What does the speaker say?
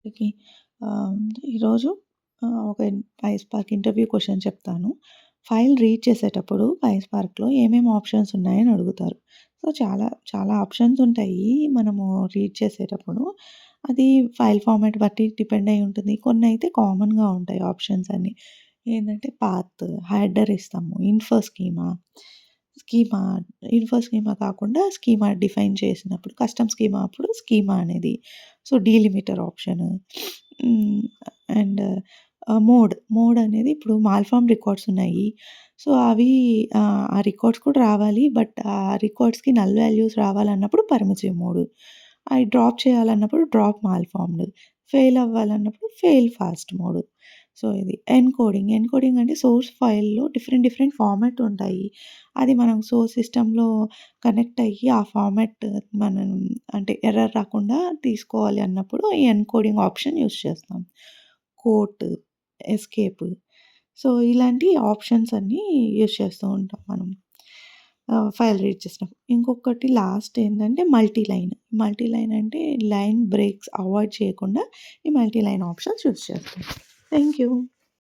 Okay. ఆహ్, ఈరోజు ఒక పైస్పార్క్ ఇంటర్వ్యూ క్వెషన్ చెప్తాను. ఫైల్ రీడ్ చేసేటప్పుడు పైస్పార్క్‌లో ఏమేమి ఆప్షన్స్ ఉన్నాయని అడుగుతారు. సో, చాలా చాలా ఆప్షన్స్ ఉంటాయి మనము రీడ్ చేసేటప్పుడు. అది ఫైల్ ఫార్మాట్ బట్టి డిపెండ్ అయ్యి ఉంటుంది. కొన్నైతే కామన్‌గా ఉంటాయి ఆప్షన్స్ అన్నీ. ఏంటంటే పాత్, హెడర్ ఇస్తాము, info schema, schema, info schema కాకుండా స్కీమా డిఫైన్ చేసినప్పుడు కస్టమ్ స్కీమా అప్పుడు స్కీమా అనేది. So, delimiter option. హ్మ్. అండ్ మోడ్ అనేది ఇప్పుడు మాల్‌ఫార్మ్ రికార్డ్స్ ఉన్నాయి. సో, అవి ఆ రికార్డ్స్ కూడా రావాలి. బట్ ఆ రికార్డ్స్‌కి నల్ వాల్యూస్ రావాలన్నప్పుడు పర్మిసివ్ మోడ్. అయి డ్రాప్ చేయాలన్నప్పుడు డ్రాప్ మాల్‌ఫార్మ్డ్. ఫెయిల్ అవ్వాలన్నప్పుడు ఫెయిల్ ఫాస్ట్ మోడ్. సో, ఇది ఎన్‌కోడింగ్. ఎన్‌కోడింగ్ అంటే సోర్స్ ఫైల్‌లో డిఫరెంట్ డిఫరెంట్ ఫార్మాట్ ఉంటాయి. అది మనం సోర్స్ సిస్టమ్‌లో కనెక్ట్ అయ్యి ఆ ఫార్మాట్ మనం అంటే ఎర్రర్ రాకుండా తీసుకోవాలి అన్నప్పుడు ఈ ఎన్‌కోడింగ్ ఆప్షన్ యూజ్ చేస్తాం. Quote, escape. సో, ఇలాంటి ఆప్షన్స్ అన్నీ యూజ్ చేస్తూ ఉంటాం మనం. ఫైల్ రీడ్ చేసినప్పుడు. ఇంకొకటి లాస్ట్ ఏంటంటే మల్టీ లైన్. మల్టీ లైన్ అంటే లైన్ బ్రేక్స్ అవాయిడ్ చేయకుండా ఈ మల్టీ లైన్ ఆప్షన్స్ యూజ్ చేస్తాం. Thank you.